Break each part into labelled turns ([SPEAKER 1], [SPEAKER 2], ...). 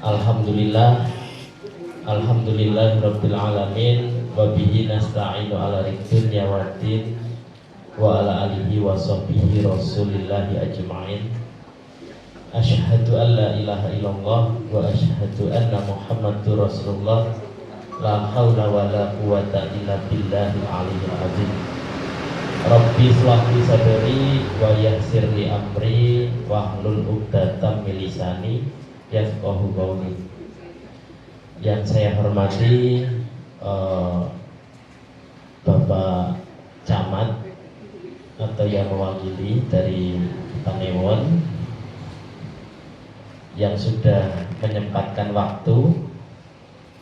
[SPEAKER 1] Alhamdulillah, Alhamdulillahirabbil alamin wa bihi nasta'inu ala dunya waddin wa ala alihi wa sahbihi rasulillahi ajma'in. Asyhadu an la ilaha illallah wa asyhadu anna Muhammadur Rasulullah. La haula wa la quwata illa billahil aliyyil azim. Rabbi shrah li sadri wa yassir li amri wahlul 'uqdatam min lisani yafqahu qawli. Yang saya hormati Bapak Camat atau yang mewakili dari Panewon yang sudah menyempatkan waktu,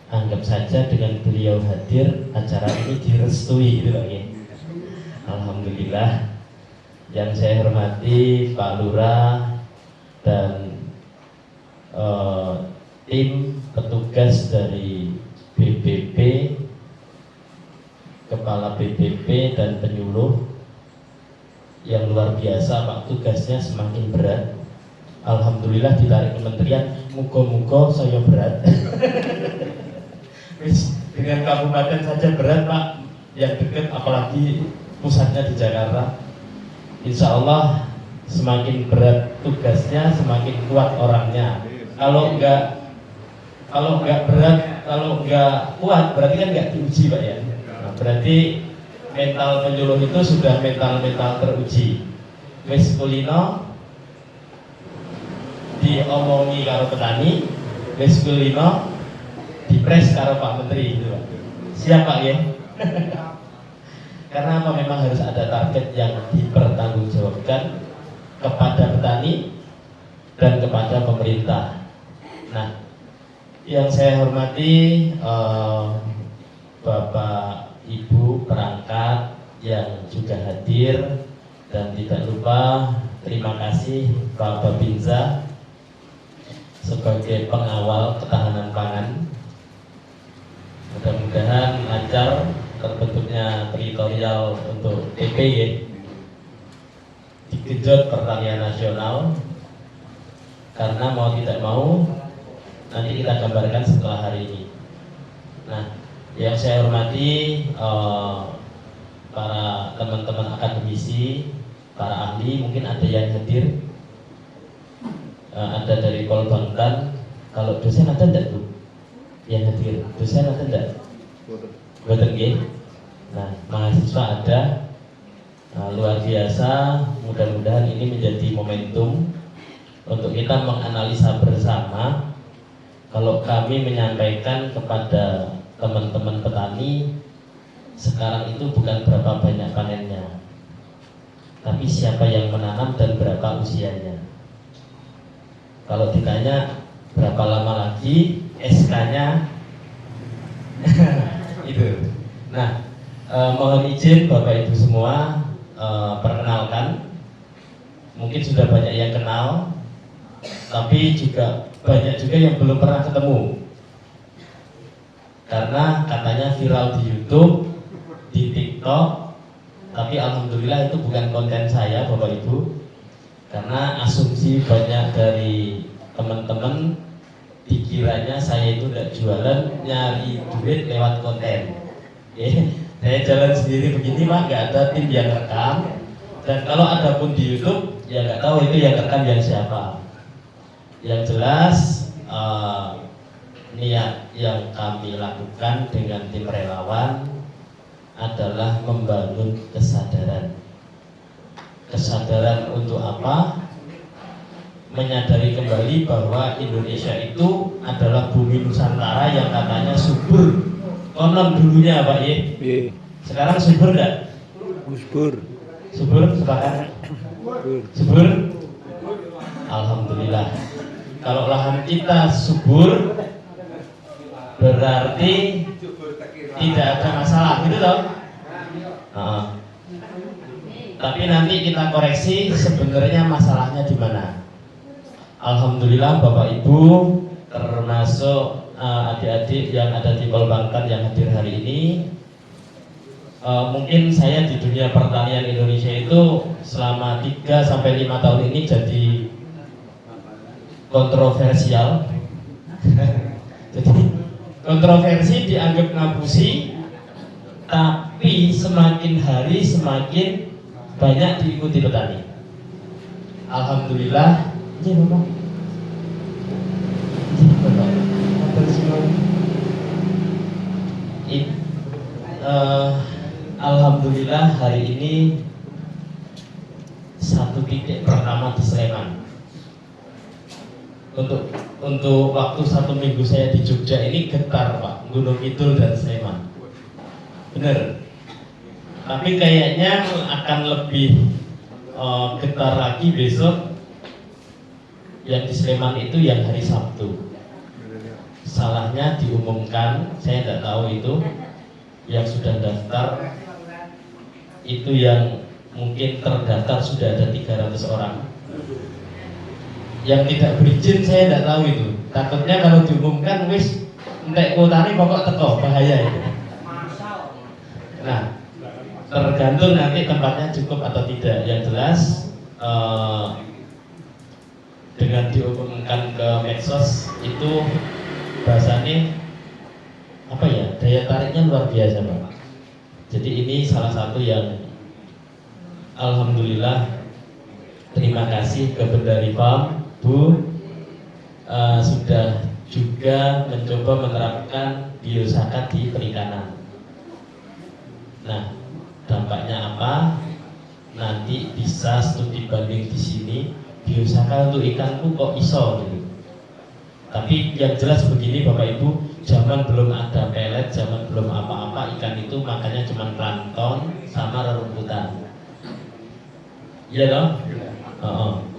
[SPEAKER 1] anggap saja dengan beliau hadir acara ini direstui gitu Pak ya. Alhamdulillah. Yang saya hormati Pak Lurah dan tim petugas dari BPP, Kepala BPP dan penyuluh yang luar biasa Pak, tugasnya semakin berat. Alhamdulillah ditarik kementerian, muga-muga saya berat. Dengan kabupaten saja berat Pak, yang dekat apalagi pusatnya di Jakarta. Insya Allah semakin berat tugasnya, semakin kuat orangnya. Kalau enggak berat, kalau enggak kuat, berarti kan enggak diuji Pak ya. Nah, berarti mental penyuluh itu sudah mental teruji. Wis kulino diomongi karo petani, wis kulino dipres karo Pak Menteri gitu Pak. Siap Pak ya? Karena apa, memang harus ada target yang dipertanggungjawabkan kepada petani dan kepada pemerintah. Nah, yang saya hormati Bapak Ibu perangkat yang juga hadir, dan tidak lupa terima kasih Pak Babinsa sebagai pengawal ketahanan pangan. Mudah-mudahan lancar terbentuknya teritorial untuk TPY, dikejut pertanian nasional, karena mau tidak mau nanti kita gambarkan setelah hari ini. Nah, yang saya hormati para teman-teman akademisi, para ahli, mungkin ada yang hadir, ada dari Polbangkan. Kalau dosen ada enggak Bu yang hadir? Dosen ada enggak? Betul nggih. Nah, mahasiswa ada. Nah, luar biasa. Mudah-mudahan ini menjadi momentum untuk kita menganalisa bersama. Kalau kami menyampaikan kepada teman-teman petani, sekarang itu bukan berapa banyak panennya, tapi siapa yang menanam dan berapa usianya. Kalau ditanya berapa lama lagi, SK-nya itu. Nah, mohon izin Bapak Ibu semua, perkenalkan. Mungkin sudah banyak yang kenal, tapi juga banyak juga yang belum pernah ketemu. Karena katanya viral di YouTube, di TikTok, tapi alhamdulillah itu bukan konten saya Bapak Ibu. Karena asumsi banyak dari teman-teman dikiranya saya itu tidak jualan, nyari duit lewat konten. Saya jalan sendiri begini Pak, nggak ada tim yang rekam. Dan kalau ada pun di YouTube, ya nggak tahu itu yang rekam yang siapa. Yang jelas niat yang kami lakukan dengan tim relawan adalah membangun kesadaran. Kesadaran untuk apa? Menyadari kembali bahwa Indonesia itu adalah bumi Nusantara yang katanya subur. Konon dulunya Pak Ye. Sekarang subur enggak?
[SPEAKER 2] Subur.
[SPEAKER 1] Subur sekarang? Subur. Alhamdulillah. Kalau lahan kita subur, berarti tidak ada masalah, gitu loh. Tapi nanti kita koreksi sebenarnya masalahnya di mana. Alhamdulillah Bapak Ibu, termasuk adik-adik yang ada di Polbangkan yang hadir hari ini. Mungkin saya di dunia pertanian Indonesia itu selama 3 sampai 5 tahun ini jadi kontroversial Jadi kontroversi dianggap ngapusi, tapi semakin hari semakin banyak diikuti petani. Alhamdulillah. Iya Bapak. Iya Bapak. Alhamdulillah hari ini satu titik pertama di Sleman. Untuk waktu 1 minggu saya di Jogja ini getar Pak, Gunung Kidul dan Sleman. Bener. Tapi kayaknya akan lebih getar lagi besok. Yang di Sleman itu yang hari Sabtu. Salahnya diumumkan, saya tidak tahu itu. Yang sudah daftar itu yang mungkin terdaftar sudah ada 300 orang. Yang tidak berizin saya tidak tahu itu. Takutnya kalau diumumkan wis entek kuotane pokok teko, bahaya itu. Nah, tergantung nanti tempatnya cukup atau tidak. Yang jelas dengan diumumkan ke medsos itu bahasanya apa ya, daya tariknya luar biasa Pak. Jadi ini salah satu yang alhamdulillah, terima kasih ke Bendari Farm Bu, sudah juga mencoba menerapkan biosaka di perikanan. Nah, dampaknya apa? Nanti bisa studi banding di sini, biosaka untuk ikanku kok iso gitu. Tapi yang jelas begini Bapak Ibu, zaman belum ada pelet, zaman belum apa-apa, ikan itu makannya cuma plankton sama rerumputan. Iya dong?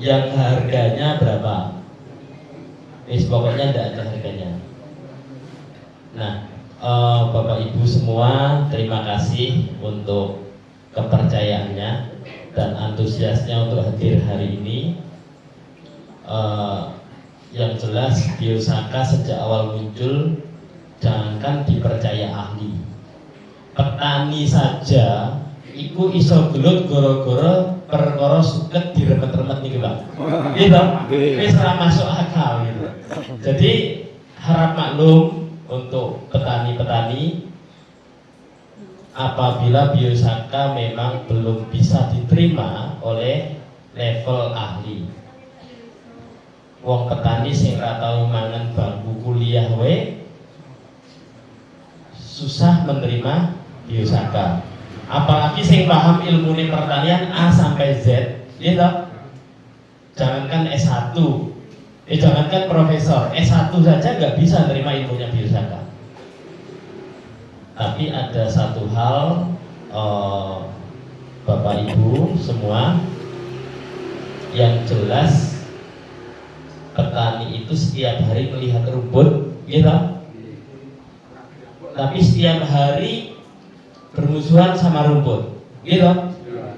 [SPEAKER 1] Yang harganya berapa? Pokoknya tidak ada harganya. Nah, Bapak Ibu semua, terima kasih untuk kepercayaannya dan antusiasnya untuk hadir hari ini. Yang jelas biosaka sejak awal muncul jangankan dipercaya ahli, petani saja iku iso gelut goro-goro perkara suket diremet-remet nih Pak. Gitu. Wis ora masuk akal gitu. Jadi harap maklum untuk petani-petani, apabila biosaka memang belum bisa diterima oleh level ahli. Wong petani sing ora tau mangan bangku kuliah we susah menerima biosaka. Apalagi sing paham ilmu pertanian A sampai Z, gitu. Jangankan S1, jangankan profesor, S1 saja nggak bisa terima ilmunya biosaka. Tapi ada satu hal, Bapak Ibu semua, yang jelas petani itu setiap hari melihat rumput, gitu. Tapi setiap hari bermusuhan sama rumput, gitu.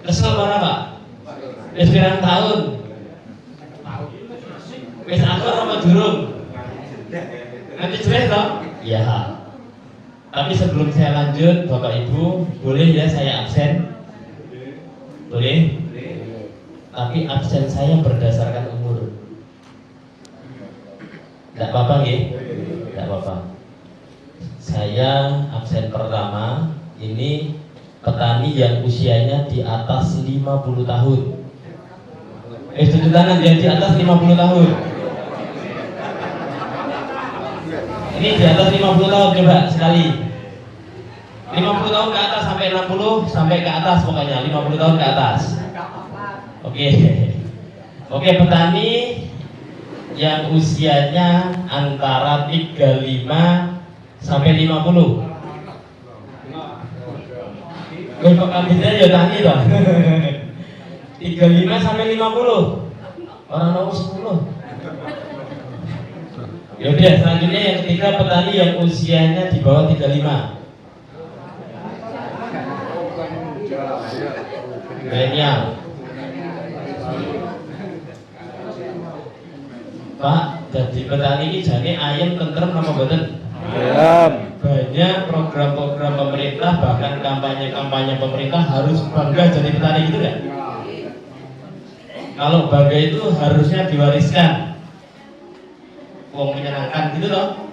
[SPEAKER 1] Kesel mana Pak? Wis pirang tahun? Wis akur apa durung? Nanti jelas toh? Iya. Tapi sebelum saya lanjut, Bapak Ibu, boleh ya saya absen? Boleh? Tapi absen saya berdasarkan umur. Tidak apa-apa nggih? Tidak apa-apa. Saya absen pertama ini petani yang usianya di atas 50 tahun. Tunjuk tangan yang di atas 50 tahun. Ini di atas 50 tahun, coba sekali. 50 tahun ke atas sampai 60, sampai ke atas pokoknya 50 tahun ke atas. Oke. Oke, petani yang usianya antara 35 sampai 50. Kok kabinnya ya tani toh. 35 sampai 50. Orang nomor 10. Ya udah, selanjutnya yang ketiga petani yang usianya di bawah 35. Milenial. Pak, jadi petani ini jane ayam tentrem apa mboten? Ayam. Banyak program-program pemerintah, bahkan kampanye-kampanye pemerintah harus bangga jadi petani, gitu kan? Kalau bangga itu harusnya diwariskan. wong menyenangkan gitu loh.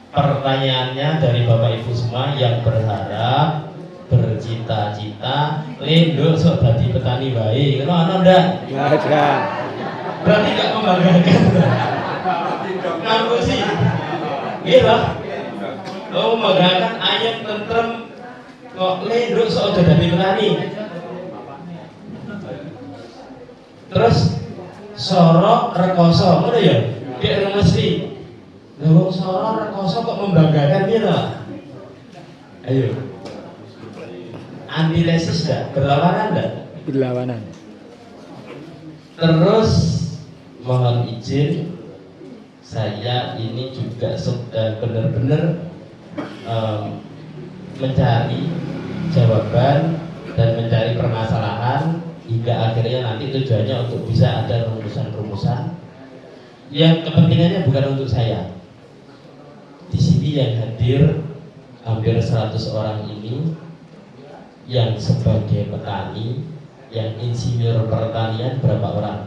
[SPEAKER 1] Pertanyaannya dari Bapak Ibu semua yang berharap, bercita-cita, linduk sok dadi petani baik, ngono ana ndak?
[SPEAKER 2] Nggak ada.
[SPEAKER 1] Berarti nggak membanggakan. Nganggo sih. Gitu. Oh, membanggakan ayam tentrem kok linduk sok dadi petani. Terus soro rekoso, ngono ya? Dek mesti. Lah wong soro rekoso kok membanggakan piye to? Ayo. Antitesis enggak? Berlawanan enggak?
[SPEAKER 2] Berlawanan.
[SPEAKER 1] Terus mohon izin, saya ini juga sudah benar-benar mencari jawaban dan mencari permasalahan hingga akhirnya nanti tujuannya untuk bisa ada rumusan-rumusan yang kepentingannya bukan untuk saya. Di sini yang hadir hampir 100 orang ini yang sebagai petani, yang insinyur pertanian berapa orang?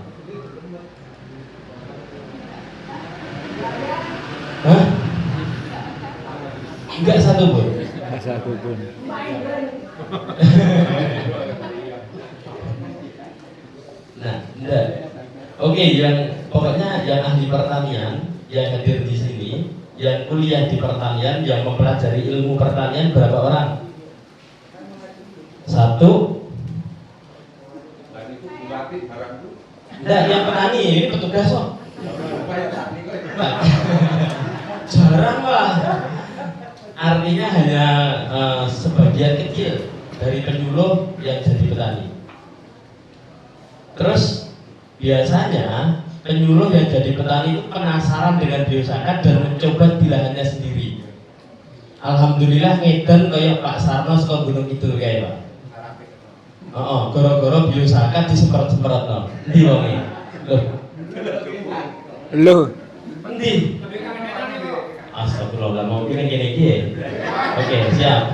[SPEAKER 1] Hah? Enggak satu pun.
[SPEAKER 2] Nggak satu pun.
[SPEAKER 1] Nah, enggak. Oke, yang pokoknya yang ahli pertanian yang hadir di sini, yang kuliah di pertanian, yang mempelajari ilmu pertanian berapa orang? Satu. Enggak, yang petani ini petugas kok. Jarang lah. Artinya hanya sebagian kecil dari penyuluh yang jadi petani. Terus biasanya penyuluh yang jadi petani itu penasaran dengan biozakat dan mencoba di lahannya sendiri. Alhamdulillah ngedan kayak Pak Sarno saka Gunung Kidul kayak Pak. Goro-goro biozakat disemprot-semprot no. Endi wong iki?
[SPEAKER 2] Loh.
[SPEAKER 1] Endi? Astagfirullah, mau kira gini iki. Oke, siap.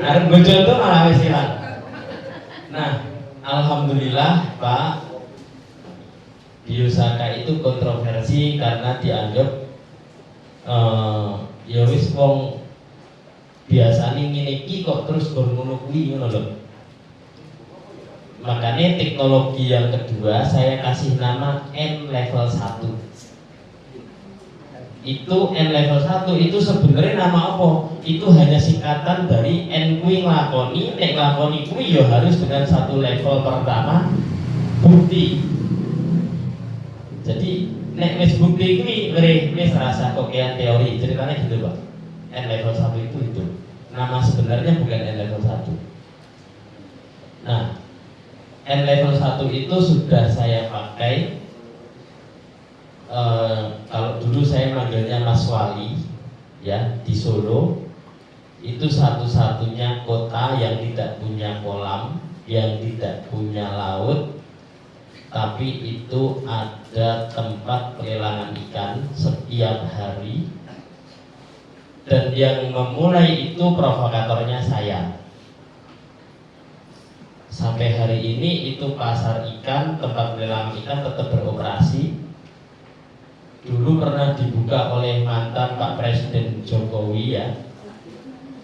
[SPEAKER 1] Arep bojo itu malah wis silat. Nah, alhamdulillah Pak, biosaka itu kontroversi karena dianggap ya wis wong biasane ngene iki kok terus gur ngono kuwi ngono lho. Makanya teknologi yang kedua saya kasih nama N level 1. Itu N level 1 itu sebenarnya nama apa? Itu hanya singkatan dari N kuwi nglakoni, nek nglakoni kuwi ya harus dengan satu level pertama bukti. Jadi nek wis bukti kuwi wis rasa kokean teori, ceritanya gitu Pak. N level 1 itu. Nama sebenarnya bukan N level 1. Nah, N level 1 itu sudah saya pakai. Kalau dulu saya manggilnya Mas Wali ya di Solo, itu satu-satunya kota yang tidak punya kolam, yang tidak punya laut, tapi itu ada tempat pelelangan ikan setiap hari, dan yang memulai itu provokatornya saya. Sampai hari ini itu pasar ikan, tempat pelelangan ikan tetap beroperasi. Dulu pernah dibuka oleh mantan Pak Presiden Jokowi ya,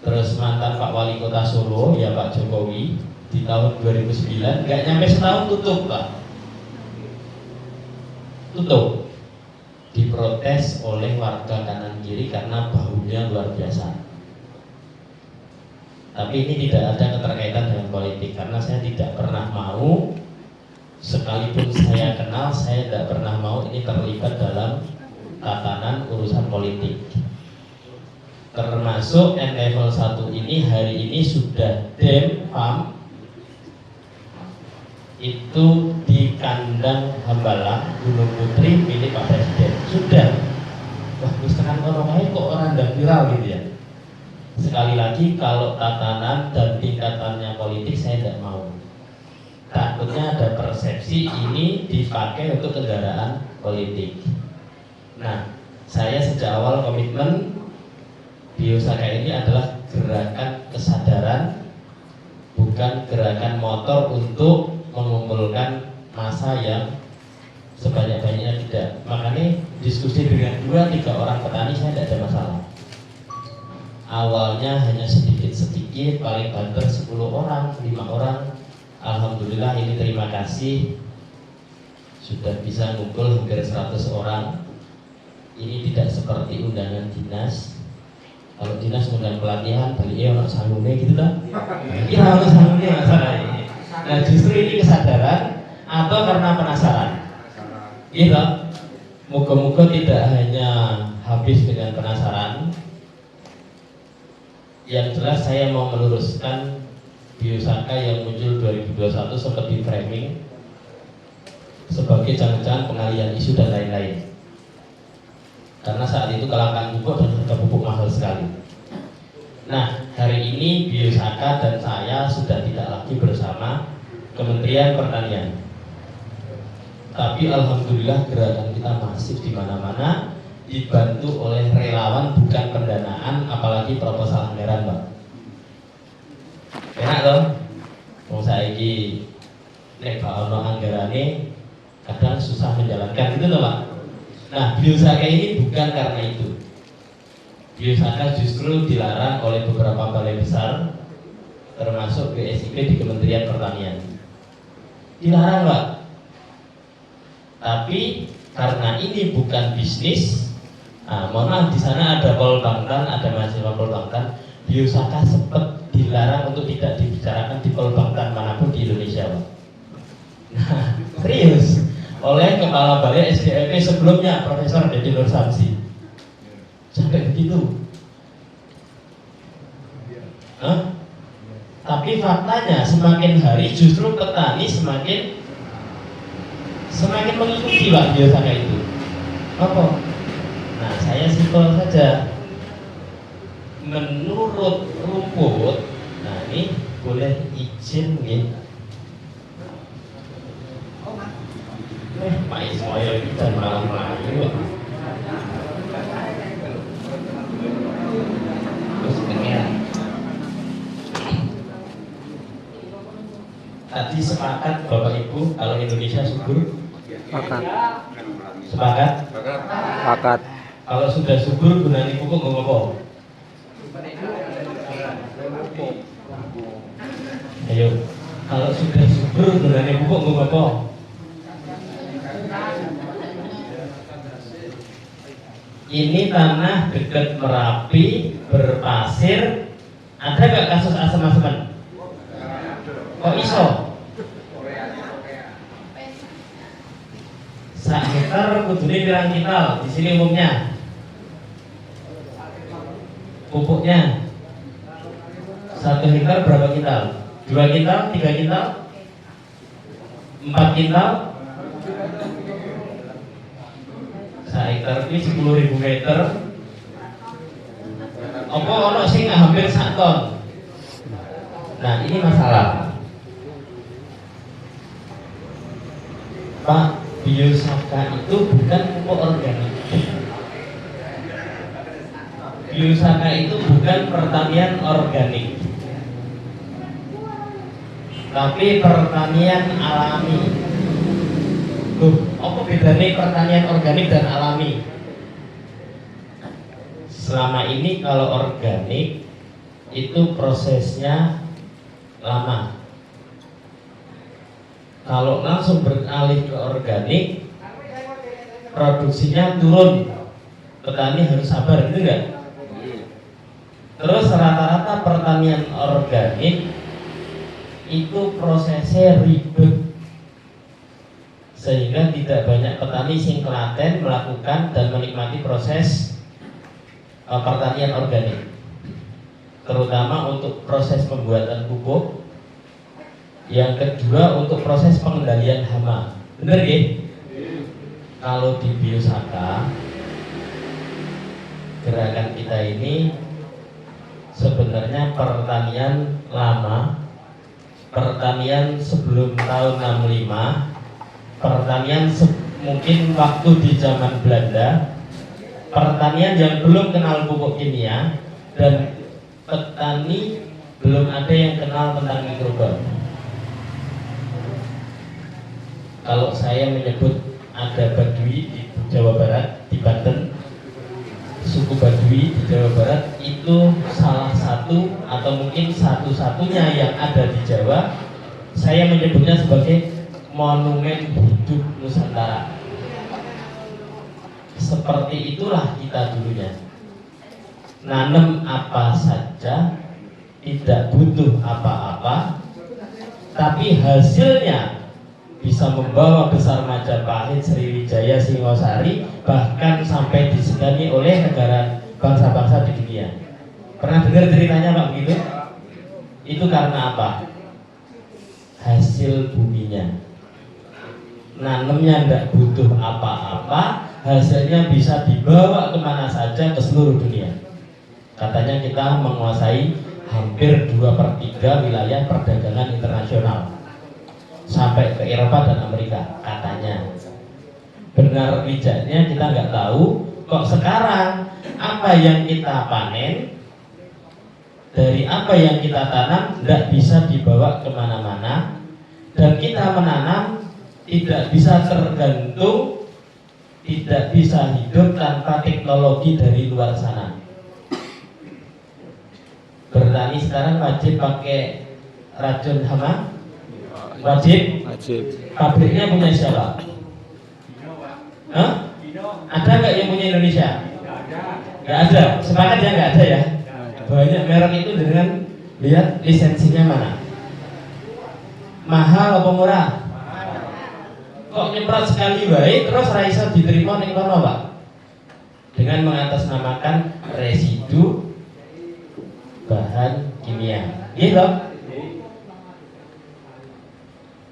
[SPEAKER 1] terus mantan Pak Wali Kota Solo ya Pak Jokowi di tahun 2009, nggak nyampe setahun tutup Pak, tutup, diprotes oleh warga kanan kiri karena baunya luar biasa. Tapi ini tidak ada keterkaitan dengan politik karena saya tidak pernah mau, sekalipun saya kenal, saya tidak pernah mau ini terlibat dalam tatanan urusan politik. Termasuk N level 1 ini hari ini sudah dam farm itu di kandang Hambalang Gunung Putri milik Pak Presiden. Sudah. Wah, wis tekan kono kae kok orang ndang viral gitu ya. Sekali lagi kalau tatanan dan tingkatannya politik saya tidak mau. Takutnya ada persepsi ini dipakai untuk kendaraan politik. Nah, saya sejak awal komitmen biosaka ini adalah gerakan kesadaran, bukan gerakan motor untuk mengumpulkan massa yang sebanyak-banyaknya, tidak. Makanya diskusi dengan 2-3 orang petani saya tidak ada masalah. Awalnya hanya sedikit-sedikit, paling banter 10 orang, 5 orang. Alhamdulillah ini terima kasih sudah bisa ngumpul hampir 100 orang. Ini tidak seperti undangan dinas. Kalau dinas undang pelatihan, balik ono sangune gitu kan? Iya ono sangune masalah ini. Nah justru ini kesadaran atau karena penasaran. Gitu. Moga-moga tidak hanya habis dengan penasaran. Yang jelas saya mau meluruskan Biosaka yang muncul 2021 sempat di framing sebagai jangan-jangan pengalian isu dan lain-lain. Karena saat itu kelangkaan pupuk dan harga pupuk mahal sekali. Nah, hari ini Biosaka dan saya sudah tidak lagi bersama Kementerian Pertanian. Tapi alhamdulillah gerakan kita masif di mana-mana, dibantu oleh relawan bukan pendanaan, apalagi proposal anggaran, Pak. Enak loh. Mau saiki nek gak ono anggarane kadang susah menjalankan gitu loh, Pak. Nah, Biosaka ini bukan karena itu. Biosaka justru dilarang oleh beberapa balai besar, termasuk BSIP di Kementerian Pertanian. Dilarang, Pak. Tapi karena ini bukan bisnis, mohon maaf di sana ada Polbangtan, ada mahasiswa Polbangtan. Biosaka sempat dilarang untuk tidak dibicarakan di Polbangtan manapun di Indonesia, Pak. Nah, serius. Oleh Kepala Balai SDMP sebelumnya, Profesor Deddy Nur Samsi. Sampai begitu. Tapi faktanya semakin hari justru petani semakin mengikuti, Pak, Biosaka itu. Apa? Nah, saya simpel saja. Menurut rumput, nah ini boleh izin nih. Pak Ismail kita malam lagi. Terus pengen. Tadi sepakat Bapak Ibu kalau Indonesia subur.
[SPEAKER 2] Sepakat.
[SPEAKER 1] Sepakat?
[SPEAKER 2] Sepakat.
[SPEAKER 1] Kalau sudah subur gunanya pupuk nggak apa-apa. Ayo, kalau sudah subur gunanya pupuk nggak apa-apa. Ini tanah dekat Merapi, berpasir. Ada nggak kasus asam-asaman? Kok iso? Sak hektar kudune pirang kintal di sini umumnya. Pupuknya 1 hektar berapa kintal? 2 kintal, 3 kintal, 4 kintal. Sak hektar ini 10.000 meter. Apa ono sing hampir 1 ton? Nah ini masalah, Pak. Biosaka itu bukan pupuk organik. Biosaka itu bukan pertanian organik, tapi pertanian alami. Loh, apa bedanya pertanian organik dan alami? Selama ini kalau organik itu prosesnya lama. Kalau langsung beralih ke organik, produksinya turun. Petani harus sabar, gitu enggak? Terus rata-rata pertanian organik itu prosesnya ribet, sehingga tidak banyak petani sing telaten melakukan dan menikmati proses pertanian organik, terutama untuk proses pembuatan pupuk. Yang kedua untuk proses pengendalian hama. Bener ya? Kalau di Biosaka, gerakan kita ini sebenarnya pertanian lama, pertanian sebelum tahun 65, pertanian mungkin waktu di zaman Belanda, pertanian yang belum kenal pupuk kimia, dan petani belum ada yang kenal tentang mikroba. Kalau saya menyebut ada Badui di Jawa Barat, di di Banten, suku Baduy di Jawa Barat itu salah satu atau mungkin satu-satunya yang ada di Jawa. Saya menyebutnya sebagai monumen hidup Nusantara. Seperti itulah kita dulunya. Nanam apa saja, tidak butuh apa-apa, tapi hasilnya bisa membawa besar Majapahit, Sriwijaya, Singosari, bahkan sampai disegani oleh negara bangsa-bangsa di dunia. Pernah dengar ceritanya Pak begitu? Itu karena apa? Hasil buminya. Nanemnya tidak butuh apa-apa, hasilnya bisa dibawa kemana saja ke seluruh dunia. Katanya kita menguasai hampir 2/3 wilayah perdagangan internasional sampai ke Eropa dan Amerika, katanya. Benar tidaknya kita nggak tahu. Kok sekarang apa yang kita panen dari apa yang kita tanam tidak bisa dibawa kemana-mana, dan kita menanam tidak bisa tergantung, tidak bisa hidup tanpa teknologi dari luar sana. Bertani sekarang wajib pakai racun hama, wajib. Pabriknya punya siapa? Hah? Ada nggak yang punya Indonesia? Nggak ada. Sepakat ya, nggak ada ya. Banyak merek itu dengan lihat lisensinya mana. Mahal apa murah? Kok nyemprot sekali baik terus raisa diterima ning kono Pak? Dengan mengatasnamakan residu bahan kimia. Gitu.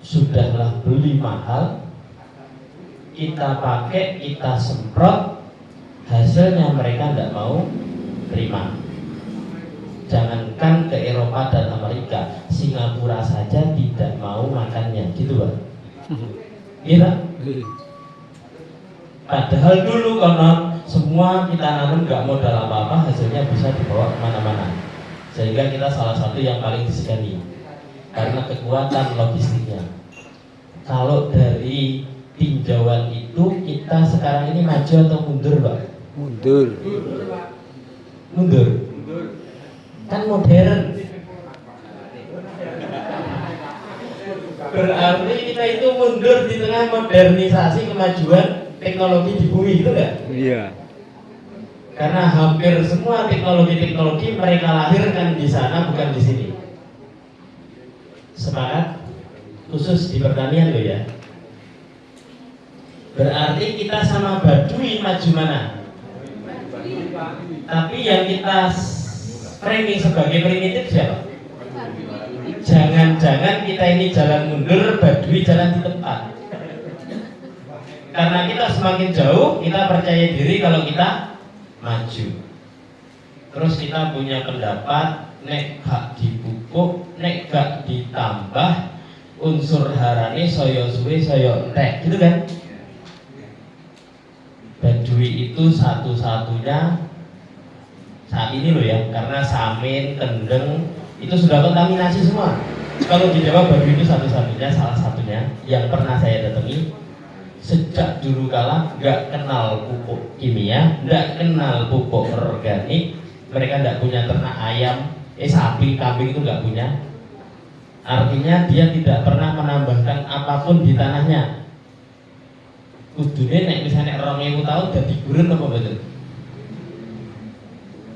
[SPEAKER 1] Sudahlah beli mahal, kita pakai, kita semprot, hasilnya mereka tidak mau terima. Jangankan ke Eropa dan Amerika, Singapura saja tidak mau makannya, gitu Pak. Iya. Padahal dulu konon semua kita nanam nggak modal apa-apa, hasilnya bisa dibawa kemana-mana. Sehingga kita salah satu yang paling disegani karena kekuatan logistiknya. Kalau dari tinjauan itu kita sekarang ini maju atau mundur Pak?
[SPEAKER 2] Mundur.
[SPEAKER 1] Mundur. Kan modern. Berarti kita itu mundur di tengah modernisasi kemajuan teknologi di bumi, itu enggak?
[SPEAKER 2] Iya.
[SPEAKER 1] Karena hampir semua teknologi mereka lahirkan di sana, bukan di sini. Sepakat? Khusus di pertanian loh ya. Berarti kita sama Baduy maju mana? Tapi yang kita framing sebagai primitif siapa? Jangan-jangan kita ini jalan mundur, Baduy jalan di tempat. Karena kita semakin jauh, kita percaya diri kalau kita maju. Terus kita punya pendapat, nek gak dipupuk, nek gak ditambah unsur harane saya suwe saya entek, gitu kan? Baduy itu satu-satunya saat ini loh ya, karena Samin, Kendeng itu sudah kontaminasi semua. Kalau di Jawa Baduy itu satu-satunya, salah satunya yang pernah saya datangi. Sejak dulu kala nggak kenal pupuk kimia, nggak kenal pupuk organik, mereka nggak punya ternak ayam, sapi, kambing itu nggak punya. Artinya dia tidak pernah menambahkan apapun di tanahnya. Kudune nek misalnya 2000 tahun jadi gurun apa betul?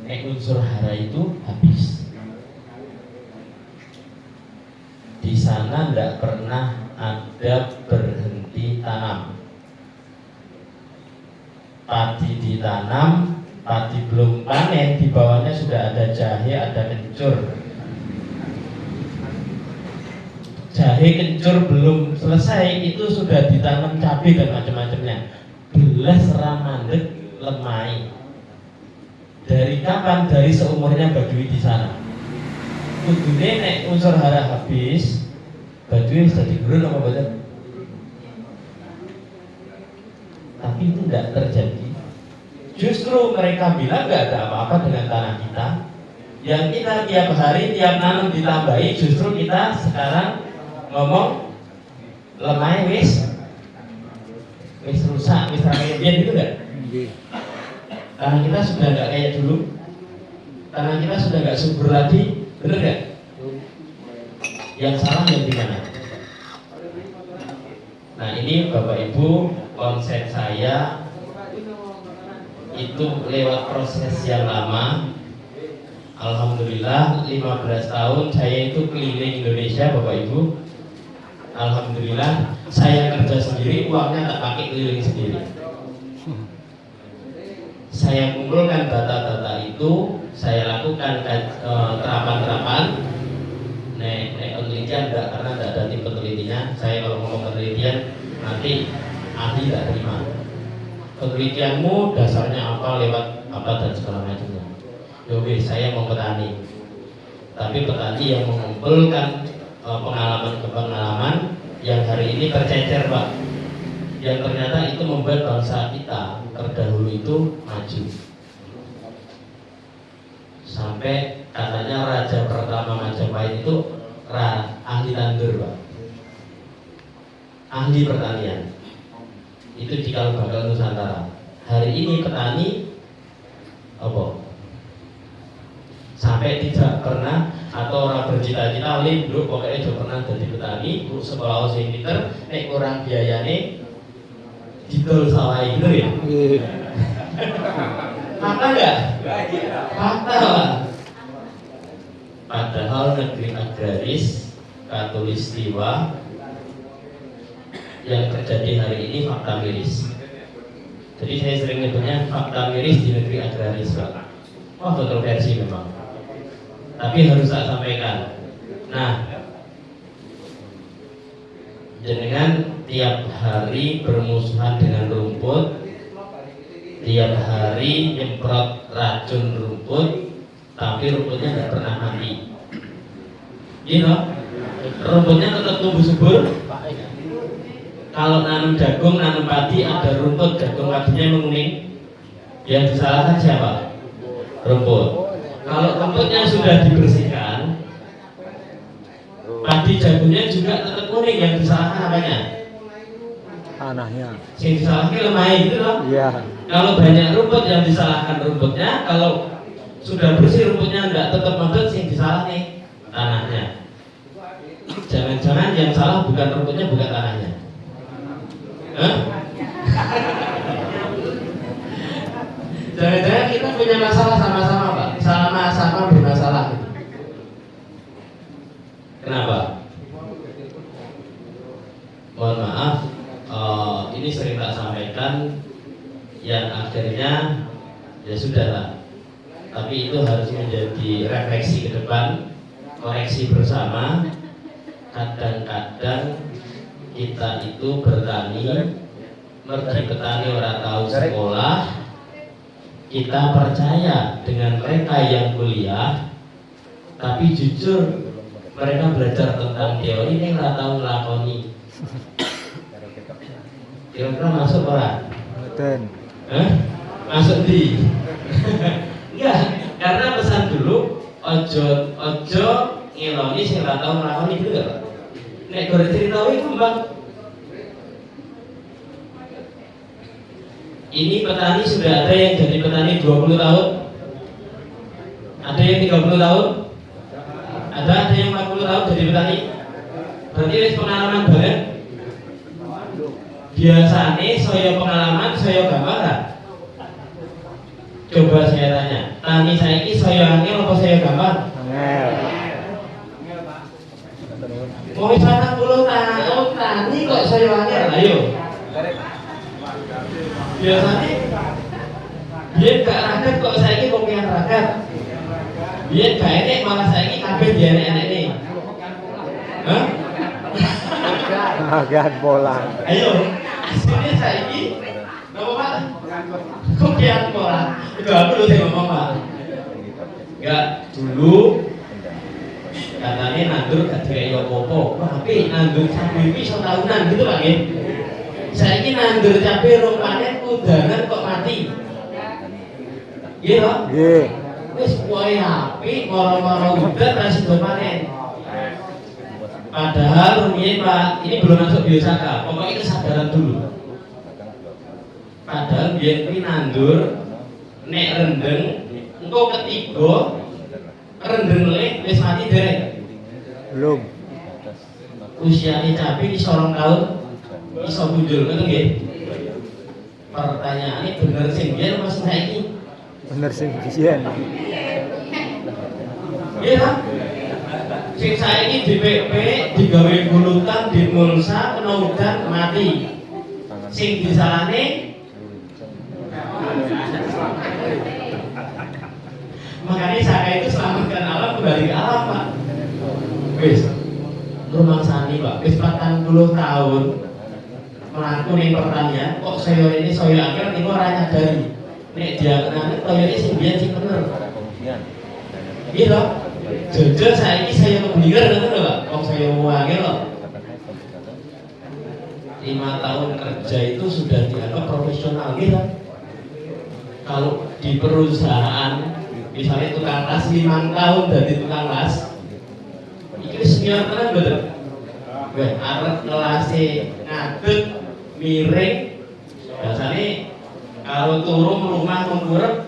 [SPEAKER 1] Nek unsur hara itu habis. Di sana nggak pernah ada berhenti tanam. Padi ditanam, padi belum panen, di bawahnya sudah ada jahe, ada kencur. Jahe kencur belum selesai, itu sudah ditanam cabai dan macam-macamnya. Belas ramandek lemai. Dari kapan? Dari seumurnya Baduy di sana. Kudune nek unsur hara habis, Baduy sudah digurun apa betul? Tapi itu tidak terjadi. Justru mereka bilang nggak ada apa-apa dengan tanah kita. Yang kita tiap hari, tiap nanam ditambahi, justru kita sekarang ngomong lemai wis rusak, wis ramai gitu nggak?
[SPEAKER 2] Nggih.
[SPEAKER 1] Tanah kita sudah nggak kayak dulu. Tanah kita sudah nggak subur lagi, bener nggak? Yang salah yang di mana? Nah ini Bapak Ibu, konsep saya itu lewat proses yang lama. Alhamdulillah 15 tahun saya itu keliling Indonesia Bapak Ibu. Alhamdulillah saya kerja sendiri, uangnya tak pakai keliling sendiri. Saya kumpulkan data-data itu, saya lakukan terapan-terapan. Nek penelitian enggak, karena enggak ada tim penelitinya. Saya kalau ngomong penelitian nanti ahli enggak terima. Penelitianmu dasarnya apa, lewat apa dan segala macamnya. Oke, saya mau petani. Tapi petani yang mengumpulkan pengalaman yang hari ini tercecer, Pak. Yang ternyata itu membuat bangsa kita terdahulu itu maju. Sampai katanya raja pertama Majapahit itu ahli tandur, Pak. Ahli pertanian. Itu di Kalbakal Nusantara. Hari ini petani apa? Sampai tidak pernah atau orang bercita-cita linduk pokoknya juga pernah jadi petani, sekolah sing pinter, nek kurang biayane didol sawah gitu ya. Fakta enggak? Fakta, Pak. Padahal negeri agraris katulistiwa yang terjadi hari ini fakta miris. Jadi saya sering nyebutnya fakta miris di negeri agraris, Pak. Wah, kontroversi memang. Tapi harus saya sampaikan. Nah, jenengan tiap hari bermusuhan dengan rumput, tiap hari nyemprot racun rumput, tapi rumputnya nggak pernah mati. Gitu, rumputnya tetap tumbuh subur. Kalau nanam jagung, nanam padi, ada rumput, jagung padinya menguning. Yang disalahkan siapa? Rumput. Kalau rumputnya sudah dibersihkan, padi jagungnya juga tetap kuning. Yang disalahkan apanya?
[SPEAKER 2] Tanahnya.
[SPEAKER 1] Yang disalahkan lemahnya gitu loh.
[SPEAKER 2] Iya.
[SPEAKER 1] Kalau banyak rumput yang disalahkan rumputnya, kalau sudah bersih rumputnya nggak tetap mampet, yang disalahkan tanahnya. Jangan-jangan yang salah bukan rumputnya, bukan tanahnya. Jangan-jangan kita punya masalah sama-sama, Pak. Sama-sama bermasalah gitu. Kenapa? Mohon maaf, ini sering tak sampaikan, yang akhirnya ya sudahlah. Tapi itu harus menjadi refleksi ke depan, koreksi bersama. Kadang-kadang kita itu bertani, mergi petani orang tahu sekolah. Kita percaya dengan mereka yang kuliah, tapi jujur mereka belajar tentang teori ini nggak tahu ngelakoni. Kira-kira masuk orang? Masuk di? Enggak, karena pesan dulu ojo ngeloni sih nggak tahu ngelakoni gitu nggak, Pak? Nek goreng cerita itu, Bang. Ini petani sudah ada yang jadi petani 20 tahun, ada yang 30 tahun, ada yang 40 tahun jadi petani. Berarti ini pengalaman banget. Biasanya saya pengalaman, saya gambar kan? Coba saya tanya, tani saya ini saya angel apa saya gambar? Mau 40 tahun tani kok saya angel? Ayo. Biasanya dia gak rakyat kok saya ini kopian rakyat. Dia gak enek malah saya ini kabeh dia enek nih. Hah?
[SPEAKER 2] Agak bola.
[SPEAKER 1] Ayo, aslinya saya ini apa, Pak? Kopian bola. Itu aku dulu saya ngomong, Pak. Enggak, dulu katanya nandur gak kayak popo. Tapi nandur cabai ini setahunan gitu, Pak. Saya ini nandur cabai rong panen udangan kok mati. Iya toh?
[SPEAKER 2] Nggih.
[SPEAKER 1] Wis kuwi apik moro-moro udan ra sido panen. Padahal rumiyin, Pak, ini belum masuk biosaka. Pokoknya kesadaran dulu. Padahal biyen kuwi nandur nek rendeng engko ketiga rendeng wis mati dereng.
[SPEAKER 2] Belum.
[SPEAKER 1] Usiane cabe iso 2 tahun iso muncul ngoten nggih. Pertanyaane bener sing biyen apa sing saiki?
[SPEAKER 2] Bener sing biyen.
[SPEAKER 1] Iya. Sing saiki dipepek, digawe gulutan, dimulsa, kena udan mati. Sing disalahne makanya saya itu selamatkan alam kembali ke alam, Pak. Wis rumah sani, Pak, wis 40 tahun melaku ning pertanian, kok saya ini saya akhir niku ora nyadari. Nek dia kenane toyo iki sing biyen sing bener. Iya loh. Jujur saiki saya keblinger ngoten lho, Pak. Wong saya wae loh. 5 tahun kerja itu sudah dianggap profesional gitu. Kalau di perusahaan misalnya tukang las 5 tahun dari tukang las itu senior tenan betul. Wah, arep ngelase ngadeg miring biasanya kalau turun rumah mengkurep